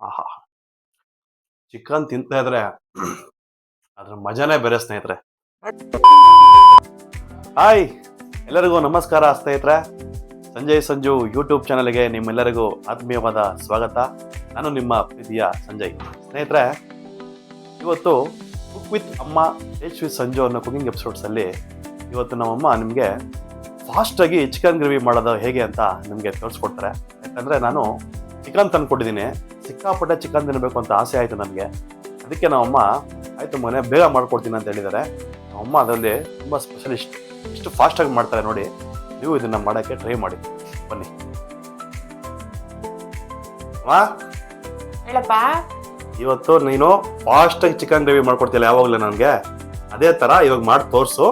ಆಹಾ! ಚಿಕನ್ ತಿಂತಾ ಇದ್ರೆ ಅದ್ರ ಮಜಾನೇ ಬೇರೆ ಸ್ನೇಹಿತರೆ. ಹಾಯ್! ಎಲ್ಲರಿಗೂ ನಮಸ್ಕಾರ ಸ್ನೇಹಿತರೆ. ಸಂಜಯ್ ಸಂಜು ಯೂಟ್ಯೂಬ್ ಚಾನಲ್ಗೆ ನಿಮ್ಮೆಲ್ಲರಿಗೂ ಆತ್ಮೀಯವಾದ ಸ್ವಾಗತ. ನಾನು ನಿಮ್ಮ ಪ್ರೀತಿಯ ಸಂಜಯ್. ಸ್ನೇಹಿತರೆ, ಇವತ್ತು ಕುಕ್ ವಿತ್ ಅಮ್ಮ ಟೇಸ್ಟ್ ವಿತ್ ಸಂಜು ಅನ್ನೋ ಕುಕಿಂಗ್ ಎಪಿಸೋಡ್ಸಲ್ಲಿ ಇವತ್ತು ನಮ್ಮಮ್ಮ ನಿಮಗೆ ಫಾಸ್ಟಾಗಿ ಚಿಕನ್ ಗ್ರೇವಿ ಮಾಡೋದು ಹೇಗೆ ಅಂತ ನಿಮಗೆ ತೋರಿಸ್ಕೊಡ್ತಾರೆ. ಯಾಕಂದರೆ ನಾನು ಚಿಕನ್ ತಂದುಕೊಟ್ಟಿದ್ದೀನಿ, ಸಿಕ್ಕಾಪಟ್ಟೆ ಚಿಕನ್ ತಿನ್ನಬೇಕು ಅಂತ ಆಸೆ ಆಯಿತು ನನಗೆ. ಅದಕ್ಕೆ ನಮ್ಮಮ್ಮ ಆಯಿತು ಮನೆ ಬೇಗ ಮಾಡ್ಕೊಡ್ತೀನಿ ಅಂತ ಹೇಳಿದ್ದಾರೆ. ನಮ್ಮಮ್ಮ ಅದರಲ್ಲಿ ತುಂಬ ಸ್ಪೆಷಲಿಸ್ಟ್, ಇಷ್ಟು ಫಾಸ್ಟಾಗಿ ಮಾಡ್ತಾರೆ ನೋಡಿ. ನೀವು ಇದನ್ನು ಮಾಡೋಕ್ಕೆ ಟ್ರೈ ಮಾಡಿ, ಬನ್ನಿ. ಅಮ್ಮ ಹೇಳಪ್ಪ. ಇವತ್ತು ನೀನು ಫಾಸ್ಟಾಗಿ ಚಿಕನ್ ಗ್ರೇವಿ ಮಾಡ್ಕೊಡ್ತಿಲ್ಲ ಯಾವಾಗಲೂ ನನಗೆ, ಅದೇ ಥರ ಇವಾಗ ಮಾಡಿ ತೋರಿಸು.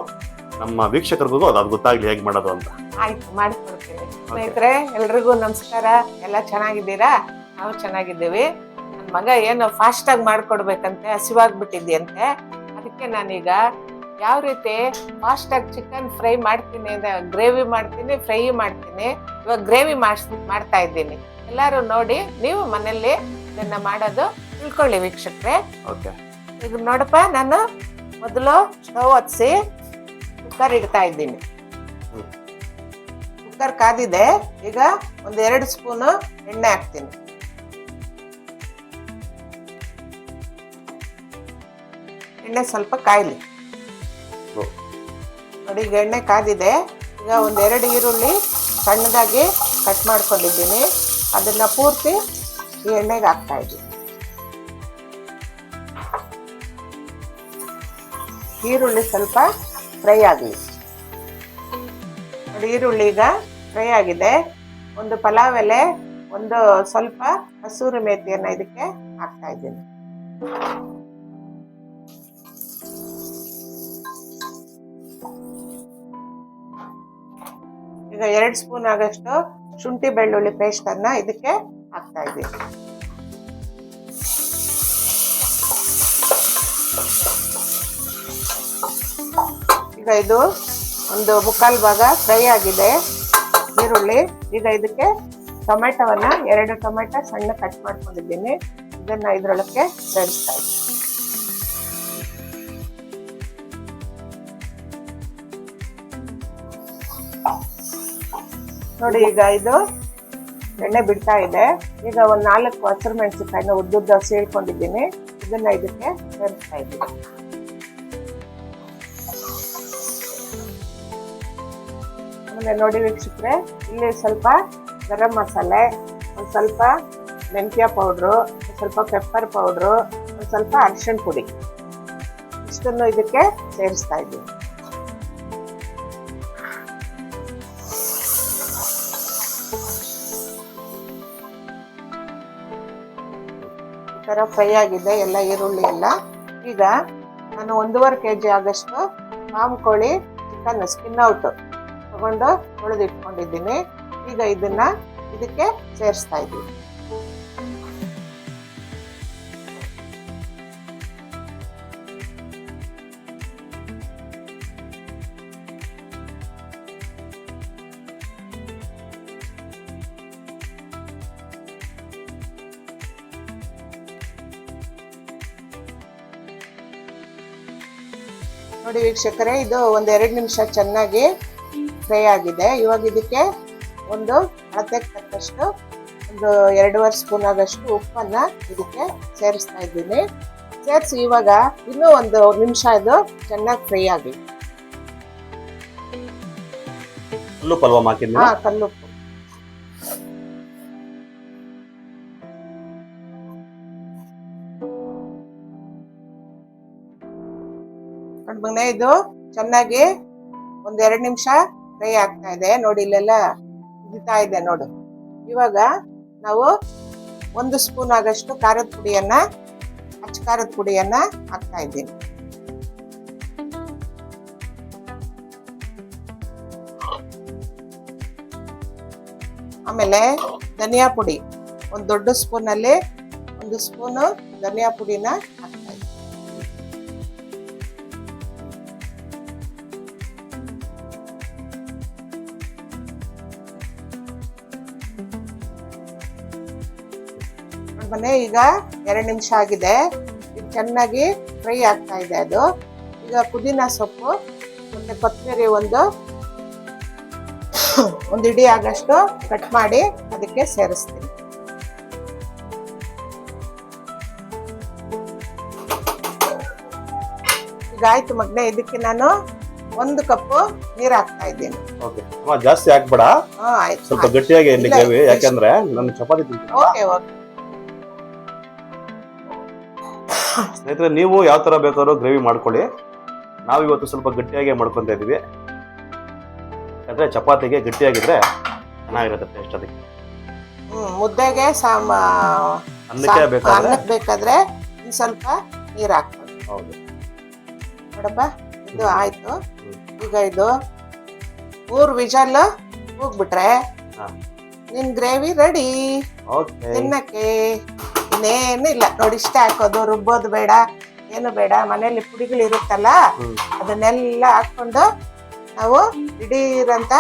ನಮ್ಮ ವೀಕ್ಷಕರಿಗೂ ಅದು ಗೊತ್ತಾಗಲಿ ಹೇಗೆ ಮಾಡೋದು ಅಂತ. ಆಯ್ತು, ಮಾಡಿಕೊಡ್ತೀನಿ. ಸ್ನೇಹಿತರೆ ಎಲ್ರಿಗೂ ನಮಸ್ಕಾರ. ಎಲ್ಲ ಚೆನ್ನಾಗಿದ್ದೀರಾ? ನಾವು ಚೆನ್ನಾಗಿದ್ದೀವಿ. ನನ್ನ ಮಗ ಏನು ಫಾಸ್ಟಾಗಿ ಮಾಡ್ಕೊಡ್ಬೇಕಂತೆ, ಹಸಿವಾಗ್ಬಿಟ್ಟಿದ್ಯಂತೆ. ಅದಕ್ಕೆ ನಾನೀಗ ಯಾವ ರೀತಿ ಫಾಸ್ಟಾಗಿ ಚಿಕನ್ ಫ್ರೈ ಮಾಡ್ತೀನಿ, ಗ್ರೇವಿ ಮಾಡ್ತೀನಿ, ಫ್ರೈ ಮಾಡ್ತೀನಿ. ಇವಾಗ ಗ್ರೇವಿ ಮಾಡ್ತಾ ಇದ್ದೀನಿ. ಎಲ್ಲರೂ ನೋಡಿ ನೀವು ಮನೇಲಿ ಇದನ್ನ ಮಾಡೋದು ತಿಳ್ಕೊಳ್ಳಿ ವೀಕ್ಷಕರೇ. ಓಕೆ, ಈಗ ನೋಡಪ್ಪ, ನಾನು ಮೊದಲು ಸ್ಟವ್ ಹಚ್ಚಿಸಿ ಕುಕ್ಕರ್ ಇಡ್ತಾ ಇದ್ದೀನಿ. ಕುಕ್ಕರ್ ಕಾದಿದೆ. ಈಗ ಒಂದು 2 ಸ್ಪೂನು ಎಣ್ಣೆ ಹಾಕ್ತೀನಿ. ಎಣ್ಣೆ ಸ್ವಲ್ಪ ಕಾಯ್ಲಿ ನೋಡಿ. ಈಗ ಎಣ್ಣೆ ಕಾದಿದೆ. ಈಗ ಒಂದು 2 ಈರುಳ್ಳಿ ಸಣ್ಣದಾಗಿ ಕಟ್ ಮಾಡ್ಕೊಂಡಿದ್ದೀನಿ. ಅದನ್ನ ಪೂರ್ತಿ ಈ ಎಣ್ಣೆಗೆ ಹಾಕ್ತಾ ಇದ್ದೀನಿ. ಈರುಳ್ಳಿ ಸ್ವಲ್ಪ ಫ್ರೈ ಆಗಲಿ ನೋಡಿ. ಈರುಳ್ಳಿ ಈಗ ಫ್ರೈ ಆಗಿದೆ. ಒಂದು ಪಲಾವ್ ಎಲೆ, ಒಂದು ಸ್ವಲ್ಪ ಹಸೂರು ಮೇಥಿಯನ್ನು ಇದಕ್ಕೆ ಹಾಕ್ತಾ ಇದ್ದೀನಿ. ಈಗ 2 ಸ್ಪೂನ್ ಆಗಷ್ಟು ಶುಂಠಿ ಬೆಳ್ಳುಳ್ಳಿ ಪೇಸ್ಟ್ ಅನ್ನ ಇದಕ್ಕೆ ಹಾಕ್ತಾ ಇದ್ದೀನಿ. ಈಗ ಇದು ಒಂದು 1/4 ಭಾಗ ಫ್ರೈ ಆಗಿದೆ ಈರುಳ್ಳಿ. ಈಗ ಇದಕ್ಕೆ ಟೊಮೆಟೊವನ್ನ 2 ಟೊಮೆಟೊ ಸಣ್ಣ ಕಟ್ ಮಾಡ್ಕೊಂಡಿದ್ದೀನಿ. ಇದನ್ನ ಇದ್ರೊಳಕ್ಕೆ ಸೇರಿಸ್ತಾ ಇದ್ದೀನಿ. ನೋಡಿ, ಈಗ ಇದು ಎಣ್ಣೆ ಬಿಡ್ತಾ ಇದೆ. ಈಗ ಒಂದು 4 ಹಸಿರು ಮೆಣಸಿನಕಾಯಿನ ಉದ್ದುದ್ದ ಸೀಳ್ಕೊಂಡಿದ್ದೀನಿ. ಇದನ್ನ ಇದಕ್ಕೆ ಸೇರಿಸ್ತಾ ಇದ್ದೀನಿ. ಆಮೇಲೆ ನೋಡಿ ವೀಕ್ಷಕರೇ, ಇಲ್ಲಿ ಸ್ವಲ್ಪ ಗರಂ ಮಸಾಲೆ, ಒಂದು ಸ್ವಲ್ಪ ಮೆಂತ್ಯ ಪೌಡ್ರು, ಒಂದು ಸ್ವಲ್ಪ ಪೆಪ್ಪರ್ ಪೌಡ್ರು, ಒಂದು ಸ್ವಲ್ಪ ಅರಿಶಿಣ ಪುಡಿ, ಇಷ್ಟನ್ನು ಇದಕ್ಕೆ ಸೇರಿಸ್ತಾ ಇದ್ದೀನಿ. ಈ ಥರ ಫ್ರೈ ಆಗಿದೆ ಎಲ್ಲ ಈರುಳ್ಳಿ ಎಲ್ಲ. ಈಗ ನಾನು 1.5 kg ಆಗಷ್ಟು ಫಾರ್ಮ್ ಕೋಳಿ ಚಿಕನ್ ಸ್ಕಿನ್ ಔಟ್ ತಗೊಂಡು ತೊಳೆದು ಇಟ್ಕೊಂಡಿದ್ದೀನಿ. ಈಗ ಇದನ್ನ ಇದಕ್ಕೆ ಸೇರಿಸ್ತಾ ಇದ್ದೀನಿ. ನೋಡಿ ವೀಕ್ಷಕರೇ, ಇದು ಒಂದು 2 ನಿಮಿಷ ಚೆನ್ನಾಗಿ ಫ್ರೈ ಆಗಿದೆ. ಇವಾಗ ಇದಕ್ಕೆ ಒಂದು ಅಳತೆಗೆ ತಕ್ಕಷ್ಟು ಒಂದು 2.5 ಸ್ಪೂನ್ ಆಗಷ್ಟು ಉಪ್ಪನ್ನ ಇದಕ್ಕೆ ಸೇರಿಸ್ತಾ ಇದ್ದೀನಿ. ಸೇರಿಸಿ ಇವಾಗ ಇನ್ನೂ ಒಂದು ನಿಮಿಷ ಇದು ಚೆನ್ನಾಗಿ ಫ್ರೈ ಆಗಿ. ಕಲ್ಲುಪ್ಪು ಮನೆ ಇದು ಚೆನ್ನಾಗಿ ಒಂದು 2 ನಿಮಿಷ ಫ್ರೈ ಆಗ್ತಾ ಇದೆ ನೋಡಿ. ಇಲ್ಲೆಲ್ಲ ಇದಿತಾ ಇದೆ ನೋಡು. ಇವಾಗ ನಾವು 1 ಸ್ಪೂನ್ ಆಗಷ್ಟು ಖಾರದ ಪುಡಿಯನ್ನ, ಅಚ್ಚ ಖಾರದ ಪುಡಿಯನ್ನ ಹಾಕ್ತಾ ಇದ್ದೀನಿ. ಆಮೇಲೆ ಧನಿಯಾ ಪುಡಿ, ಒಂದು ದೊಡ್ಡ ಸ್ಪೂನಲ್ಲಿ 1 ಸ್ಪೂನು ಧನಿಯಾ ಪುಡಿನ ಹಾಕ್ತಾ ಇದ್ದೀನಿ. ಮನೆ ಈಗ 2 ನಿಮಿಷ ಆಗಿದೆ. ಈಗ ಚೆನ್ನಾಗಿ ಫ್ರೈ ಆಗ್ತಾ ಇದೆ ಅದು. ಈಗ ಪುದೀನ ಸೊಪ್ಪು ಮತ್ತೆ ಕೊತ್ತಂಬರಿ ಒಂದು ಇಡೀ ಆಗಷ್ಟು ಕಟ್ ಮಾಡಿ ಅದಕ್ಕೆ ಸೇರಿಸ್ತೀನಿ. ಈಗ ಆಯ್ತು ಮಗ್ನೆ, ಇದಕ್ಕೆ ನಾನು 1 ಕಪ್ ನೀರ್ ಹಾಕ್ತಾ ಇದ್ದೀನಿ. ಓಕೆ ಅಮ್ಮ, ಜಾಸ್ತಿ ಹಾಕ್ಬೇಡ, ಆಯ್ತು. ಸ್ವಲ್ಪ ಗಟ್ಟಿಯಾಗಿ ಇಲ್ಲಿ ಗ್ರೇವಿ, ಯಾಕಂದ್ರೆ ನಾನು ಚಪಾತಿ ತಿಂತೀನಿ. Okay okay. ಸ್ನೇಹಿತರೆ, ನೀವು ಯಾವ ತರ ಬೇಕಾದ್ರೂ ಗ್ರೇವಿ ಮಾಡ್ಕೊಳ್ಳಿ. ನಾವು ಇವತ್ತು ಸ್ವಲ್ಪ ಗಟ್ಟಿಯಾಗಿ ಮಾಡ್ಕೊಂತ ಇದೀವಿ, ಯಾಕಂದ್ರೆ ಚಪಾತಿಗೆ ಗಟ್ಟಿಯಾಗಿದ್ರೆ ಚೆನ್ನಾಗಿರುತ್ತೆ ಟೇಸ್ಟ್. ಅದಕ್ಕೆ ಮುದ್ದೆಗೆ ಅನ್ನಕ್ಕೆ ಬೇಕಾದ್ರೆ ಇನ್ ಸ್ವಲ್ಪ ನೀರ್ ಹಾಕ್ತೀನಿ. ಹೌದು ನೋಡಪ್ಪ, ಇದು ಆಯ್ತು. ಈಗ ಇದು 3 ವಿಜಲ್ ಕೂಗ್ಬಿಟ್ರೆ ನಿನ್ ಗ್ರೇವಿ ರೆಡಿ ತಿನ್ನಕ್ಕೆ. ಇನ್ನೇನು ಇಲ್ಲ ನೋಡಿ, ಇಷ್ಟ ಹಾಕೋದು, ರುಬ್ಬೋದು ಬೇಡ, ಏನು ಬೇಡ. ಮನೇಲಿ ಪುಡಿಗಳು ಇರುತ್ತಲ್ಲ, ಅದನ್ನೆಲ್ಲ ಹಾಕೊಂಡು ನಾವು ದಿಢೀರಂತ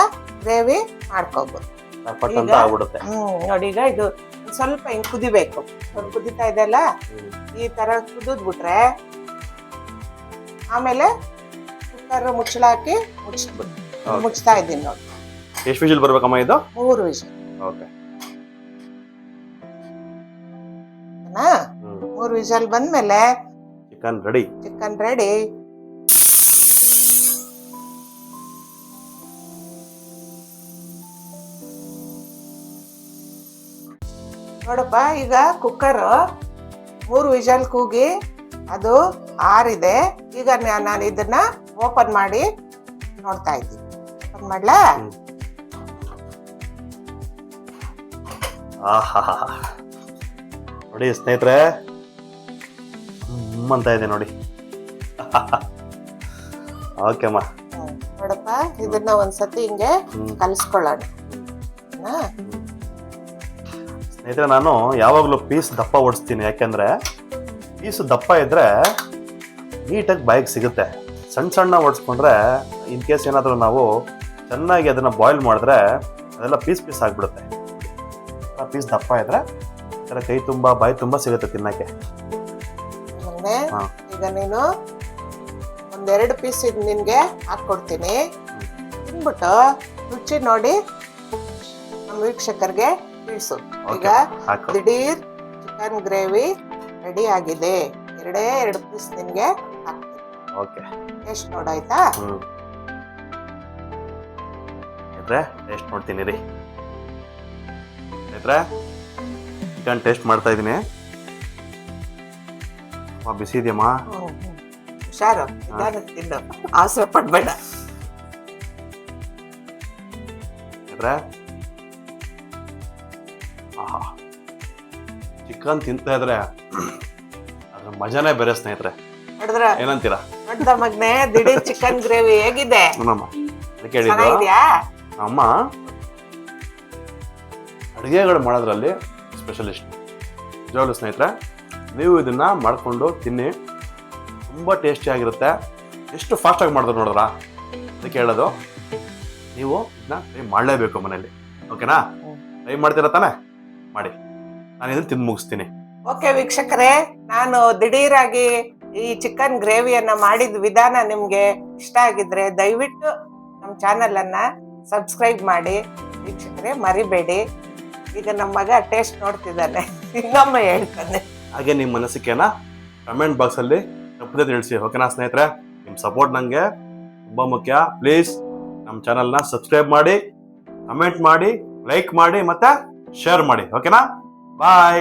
ಗ್ರೇವಿ ಮಾಡ್ಕೋಬಹುದು. ನೋಡಿ, ಈಗ ಇದು ಸ್ವಲ್ಪ ಹಿಂಗ್ ಕುದಿಬೇಕು. ಕುದಿತಾ ಇದೆಲ್ಲ, ಈ ತರ ಕುದಿದ್ಬಿಟ್ರೆ ಆಮೇಲೆ ಕುಕ್ಕರ್ ಮುಚ್ಚಳ ಹಾಕಿ ಮುಚ್ತಾ ಇದ್ದೀನಿ ನೋಡಿ. ಎಷ್ಟು ವಿಜಿಲ್ ಬರ್ಬೇಕಮ್ಮ ಇದು? 3 ವಿಜಿಲ್. ಓಕೆ, 3 ವಿಜಿಲ್ ಬಂದ್ಮೇಲೆ ಚಿಕನ್ ರೆಡಿ. ನೋಡಪ್ಪ, ಈಗ ಕುಕ್ಕರ್ 3 ವಿಜಲ್ ಕೂಗಿ ಅದು ಆರಿದೆ. ಈಗ ನಾನು ಇದನ್ನ ಓಪನ್ ಮಾಡಿ ನೋಡ್ತಾ ಇದ್ದೀನಿ. ಓಪನ್ ಮಾಡ್ಲಾ? ನೋಡಿ ಸ್ನೇಹಿತರೆ, ಅಂತ ಇದೆ ನೋಡಿ. ಓಕೆ ಅಮ್ಮ, ನೋಡಪ್ಪ, ಇದನ್ನ ಒಂದ್ಸತಿ ಹಿಂಗೆ ಕಲಿಸ್ಕೊಳ್ಳೋಣ. ಸ್ನೇಹಿತರೆ, ನಾನು ಯಾವಾಗಲೂ ಪೀಸ್ ದಪ್ಪ ಓಡಿಸ್ತೀನಿ, ಯಾಕೆಂದ್ರೆ ಪೀಸ್ ದಪ್ಪ ಇದ್ರೆ ನೀಟಾಗಿ ಬಾಯಿಗೆ ಸಿಗುತ್ತೆ. ಸಣ್ಣ ಓಡಿಸ್ಕೊಂಡ್ರೆ ಇನ್ ಕೇಸ್ ಏನಾದರೂ ನಾವು ಚೆನ್ನಾಗಿ ಅದನ್ನ ಬಾಯ್ಲ್ ಮಾಡಿದ್ರೆ ಅದೆಲ್ಲ ಪೀಸ್ ಆಗ್ಬಿಡುತ್ತೆ. ಪೀಸ್ ದಪ್ಪ ಇದ್ರೆ ಈ ಥರ ಕೈ ತುಂಬ ಬಾಯಿ ತುಂಬ ಸಿಗುತ್ತೆ ತಿನ್ನಕ್ಕೆ. ಈಗ ನೀನು 1-2 ಪೀಸ್ ನಿನ್ಗೆ ಹಾಕೊಡ್ತೀನಿ. ತಿನ್ಬಿಟ್ಟು ರುಚಿ ನೋಡಿ ನಮ್ಮ ವೀಕ್ಷಕರಿಗೆ ತಿಳಿಸು. ಈಗ ದಿಢೀರ್ ಚಿಕನ್ ಗ್ರೇವಿ ರೆಡಿ ಆಗಿದೆ. 2 ಪೀಸ್ ನಿನ್ಗೆ ಹಾಕ್ತೀನಿ. Okay, taste ನೋಡಾಯ್ತಾ? ಟೇಸ್ಟ್ ನೋಡ್ತೀನಿ ರೀ ಸ್ನೇಹಿತರೆ. ಚಿಕನ್ ಟೇಸ್ಟ್ ಮಾಡ್ತಾ ಇದೀನಿ. ಬಿಸಿ ಇದೆಯಮ್ಮ? ಹುಷಾರು, ತಿನ್ನು, ಆಸೆ ಪಡ್ಬೇಡ. ಚಿಕನ್ ತಿಂತಾ ಇದ್ರೆ ಅದ್ರ ಮಜಾನೇ ಬೇರೆ ಸ್ನೇಹಿತರೆ. ಏನಂತೀರಾ? ನೋಡ್ದ ಮಗ್ನೆ, ದಿಢೀರ್ ಚಿಕನ್ ಗ್ರೇವಿ ಹೇಗಿದೆ? ಅದಕ್ಕೆ ಅಮ್ಮ ಅಡುಗೆಗಳು ಮಾಡೋದ್ರಲ್ಲಿ ಸ್ಪೆಷಲಿಸ್ಟ್. ನಿಜವಾಗ್ಲೂ ಸ್ನೇಹಿತರೆ, ನೀವು ಇದನ್ನ ಮಾಡ್ಕೊಂಡು ತಿನ್ನಿ, ತುಂಬ ಟೇಸ್ಟಿಯಾಗಿರುತ್ತೆ. ಎಷ್ಟು ಫಾಸ್ಟಾಗಿ ಮಾಡಿದ್ರು ನೋಡಿದ್ರಾ? ಅದಕ್ಕೆ ಹೇಳೋದು, ನೀವು ಇದನ್ನ ಟ್ರೈ ಮಾಡಲೇಬೇಕು ಮನೇಲಿ. ಓಕೆನಾ? ಟ್ರೈ ಮಾಡ್ತೀರಾ ತಾನೆ? ಮಾಡಿ, ನಾನು ಇದನ್ನ ತಿಂದು ಮುಗಿಸ್ತೀನಿ. ಓಕೆ ವೀಕ್ಷಕರೇ, ನಾನು ದಿಢೀರಾಗಿ ಈ ಚಿಕನ್ ಗ್ರೇವಿಯನ್ನ ಮಾಡಿದ ವಿಧಾನ ನಿಮ್ಗೆ ಇಷ್ಟ ಆಗಿದ್ರೆ ದಯವಿಟ್ಟು ನಮ್ಮ ಚಾನೆಲ್ ಅನ್ನ ಸಬ್ಸ್ಕ್ರೈಬ್ ಮಾಡಿ ವೀಕ್ಷಕರೇ, ಮರಿಬೇಡಿ. ಈಗ ನಮ್ಮ ಮಗ ಟೇಸ್ಟ್ ನೋಡ್ತಿದ್ದಾನೆ, ಇನ್ನೊಮ್ಮೆ ಹೇಳ್ತಾನೆ. ಹಾಗೆ ನಿಮ್ಮ ಮನಸ್ಸಿಗೆನ ಕಮೆಂಟ್ ಬಾಕ್ಸ್ ಅಲ್ಲಿ ತಪ್ಪದೆ ತಿಳಿಸಿ. ಓಕೆನಾ ಸ್ನೇಹಿತರೆ? ನಿಮ್ಮ ಸಪೋರ್ಟ್ ನಂಗೆ ತುಂಬಾ ಮುಖ್ಯ. ಪ್ಲೀಸ್ ನಮ್ಮ ಚಾನೆಲ್ನ ಸಬ್ಸ್ಕ್ರೈಬ್ ಮಾಡಿ, ಕಮೆಂಟ್ ಮಾಡಿ, ಲೈಕ್ ಮಾಡಿ, ಮತ್ತೆ ಶೇರ್ ಮಾಡಿ. ಓಕೆನಾ? ಬಾಯ್.